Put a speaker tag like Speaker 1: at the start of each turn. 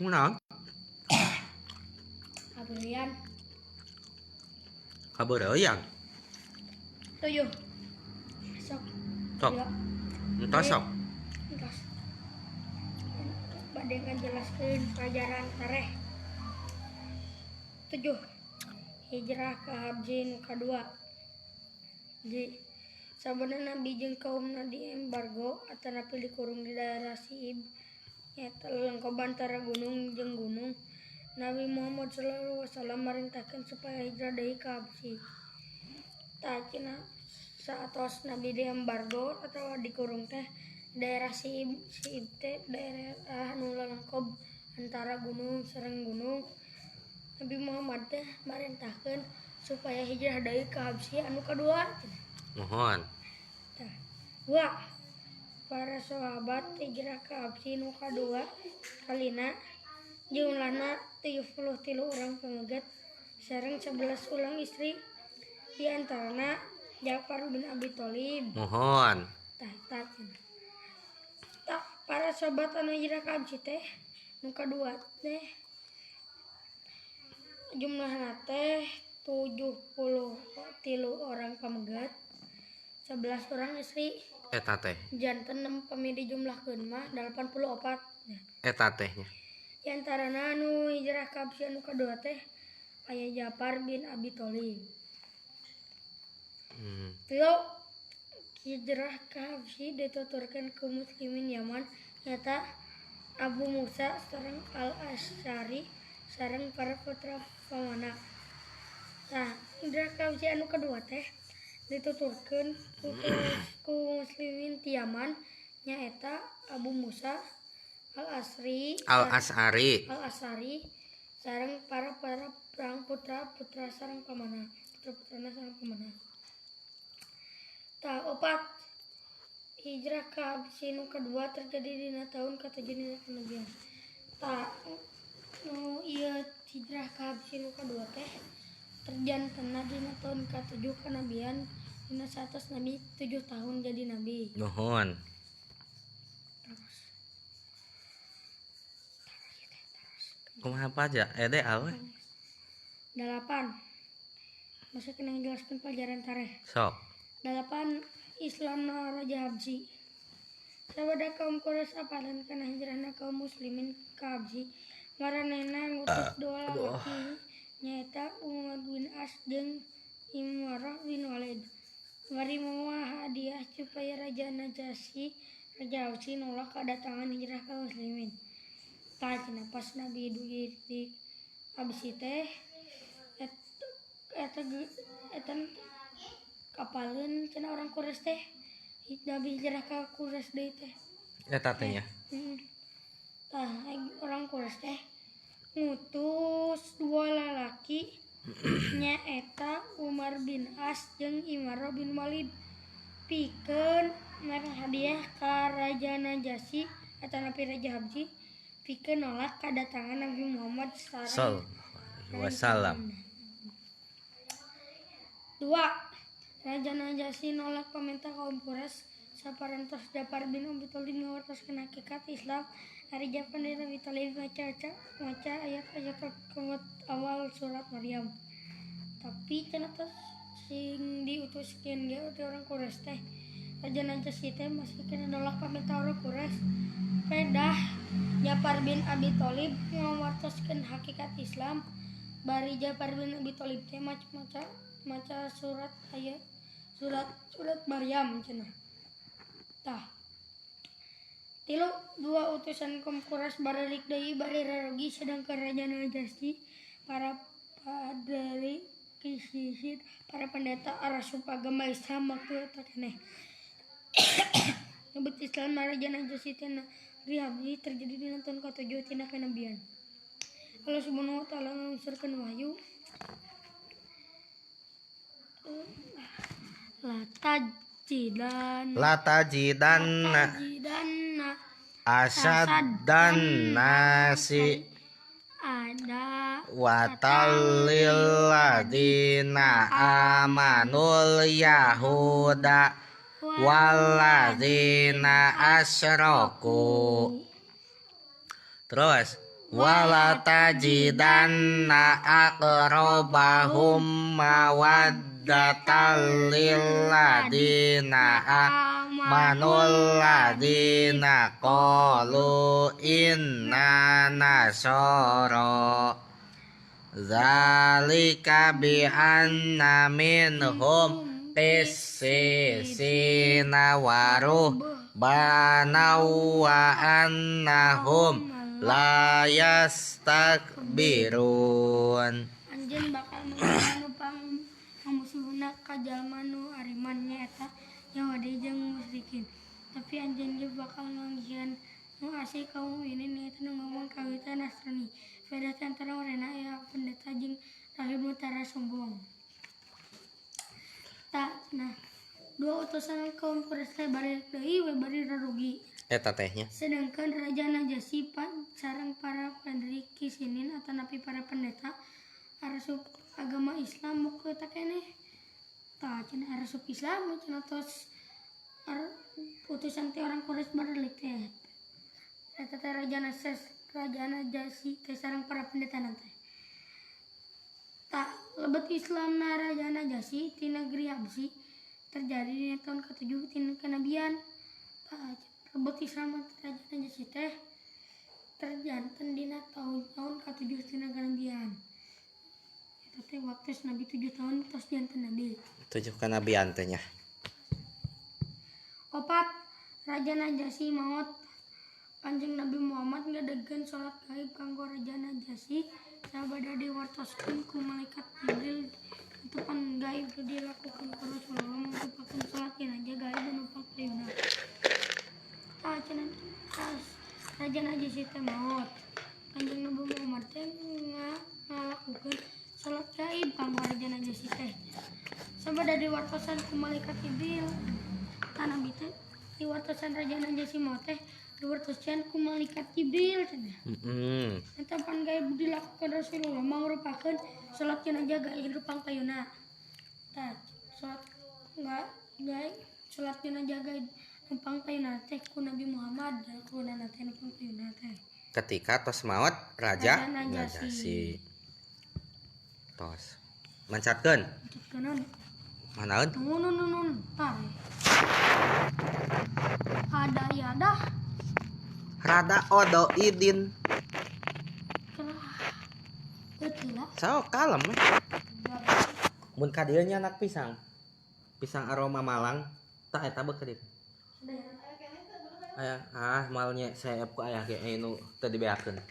Speaker 1: Naon?
Speaker 2: Abelian.
Speaker 1: Kabeureuyan.
Speaker 2: 7. Sok.
Speaker 1: Sok. Entos sok.
Speaker 2: Entos. Bade ngajelaskeun pelajaran tareh. 7. Hijrah ka Habji nu kadua. Ji sabenerna Nabi jeung kaumna di embargo atanapi dikurung di daerah Siib nyaeta lelengkoban antara gunung jeung gunung. Nabi Muhammad SAW marintahkeun supaya hijrah deui ka Habsi. Tacina saatos Nabi di embargo atawa dikurung teh daerah Siib teh daerah nu lelengkob antara gunung sareng gunung. Nabi Muhammad teh marintahkeun supaya hijrah deui ka Habsi anu kadua.
Speaker 1: Mohon.
Speaker 2: 2. Para sahabat hijrah ka Habsi nu kadua kalina jumlahna 73 urang pamegat sareng 11 ulang istri di antarana Ja'far bin Abi Thalib.
Speaker 1: Mohon.
Speaker 2: Para sahabat anu hijrah ka Habsi teh nu kadua teh jumlahna teh 73 orang pamegat 11 orang istri.
Speaker 1: Eta teh.
Speaker 2: Janten 6 pami dijumlahkeun mah 84.
Speaker 1: Eta tehnya.
Speaker 2: Di antarana anu hijrah ka Habsi anu kadua teh aya Ja'far bin Abi Thalib. 3. Hijrah ka Habsi dituturkeun ke muslimin Yaman nyata Abu Musa sareng Al-Asy'ari sareng para putra pamana. Hijrah ka Habsi anu kadua teh dituturkeun ku muslimin ti Yaman nyaeta Abu Musa Al-Asy'ari sareng para perang putra sareng pamana. Putra-putrana sareng pamana. 4. Hijrah ka Habsi nu kadua terjadi dina taun ka-7 dina kenabian. Ieu hijrah ka Habsi nu kadua teh terjantena dina taun ka-7 kenabian dina satos Nabi 7 tahun jadi nabi.
Speaker 1: Mohon. Kumaha apa aja? Ede awe.
Speaker 2: 8. Masih kena ngejelaskeun pelajaran tareh.
Speaker 1: Sok.
Speaker 2: 8. Islamna Raja Habsi. Sabada kaum Quraisy apalan kana hijrahna kaum muslimin ka Habsi. Maranehna ngutus dua lalaki nyaeta Umar bin As jeung Imrah bin Walid. Mari mawa hadiah supaya Raja Habsi nolak kedatangan hijrah kaum muslimin. Tacina pas Nabi di Habsi teh eta kapaleun cenah orang Quraisy teh Nabi hijrah ka Quraisy deui teh.
Speaker 1: Eta tehnya.
Speaker 2: Orang Quraisy teh ngutus dua lalaki nyaeta Umar bin As jeung Imrah bin Walid pikeun merah hadiah ka Raja Najasyi atanapi Raja Habsi pikeun nolak kedatangan Nabi Muhammad sallallahu alaihi wasallam. 2. Raja Najasyi nolak pamentah kaum Quraisy saparantos Ja'far bin Abi Thalib ngawartoskeun hakikat Islam. Ari Ja'far bin Abi Thalib maca ayat-ayat awal surat Maryam. Tapi cenah sing diutuskeun ge ti orang Quraisy teh Raja Najasyi teh masih kena nolak pamentah orang Quraisy. Pedah Ja'far bin Abi Thalib ngawartoskeun hakikat Islam. Bari Ja'far bin Abi Thalib teh maca surat ayat surat Maryam cenah. 3. Dua utusan kaum Quraisy balik deui bari rarogi sedangkan Raja Najasyi para padari kisisid para pendeta arasup agama Islam waktu eta keneh. Nyebut Islam Raja Najasyi teh Nabi Habsi terjadi di tahun ke-7 tina kenabian. Allah Subhanahu wa taala nganusurkeun wahyu
Speaker 1: Latajidanna asaddan nasi
Speaker 2: ada
Speaker 1: watallil ladina amanul yahuda walladzina asyraku. Terus wala tajidanna aqrabahum mawaddatal lil ladina amanul ladina qalu inna nasara zalika bi anna minhum qissisina waruh banaw wa annahum la yastakbirun.
Speaker 2: Anjeun bakal menganu pamusuhna ka jalma nu ariman nyaeta Yahudi jeung musyrikin. Tapi anjeun ge bakal nganggihan nu asih kaum mukminin nyaeta nu ngomong kawita Nasrani. Beda antara mereka ya pendeta jeung rahib nu tara sombong. Nah, dua utusan kaum Quraisy bari deui we bari rarugi.
Speaker 1: Eta tehnya.
Speaker 2: Sedangkan Raja Najasyi sareng para pendiri kisinin atau napi para pendeta arasup agama Islam muka tak keneh. Tah cenah arasup Islam cenah tos utusan ti orang Quraisy balik teh. Eta teh Raja Najasyi teh sareng para pendeta nanti. Tak lebet Islamna Raja Najasyi ti negeri Habsyi terjadi di tahun ke-7 tina kenabian. Tak lebet Islam Raja Najasyi teh terjanten dina tahun ke-7 tina kenabian. Eta teh waktu Nabi 7 tahun tos janten Nabi.
Speaker 1: 7 kenabian teh nya.
Speaker 2: 4. Raja Najasyi maot. Kanjeng Nabi Muhammad ngadegeun salat gaib kanggo Raja Najasyi sabada diwartoskeun ku malaikat Jibril. Itu pan gaib dilakukan ku Rasulullah merupakan salat jenazah gaib numpang payuna. Cenah Raja Najasyi teh maot. Kanjeng Nabi Muhammad teh ngalakukeun salat gaib kanggo Raja Najasyi teh. Sabada diwartosan ku malaikat Jibril. Nabi teh diwartosan Raja Najasyi maot teh diwartosan ku malaikat Jibril cenah. Eta pan gaib dilakukan Rasulullah merupakan salat jenazah gaib numpang payuna. Tah salat gaib salat jenazah gaib numpang payuna teh ku Nabi Muhammad lakunan teh numpang payuna teh.
Speaker 1: Ketika tos maot Raja Najasyi. Tos mancatkeun.
Speaker 2: Kanan.
Speaker 1: Manaeun?
Speaker 2: Nun. Tah. Ada yadah.
Speaker 1: Rada odo idin.
Speaker 2: Betul lah.
Speaker 1: Sok kalem. Mun ka dieu nya anak pisang. Pisang aroma Malang, tah eta beuh ka dieu. Aya malnya saya ku aya ge nu teu dibeakeun.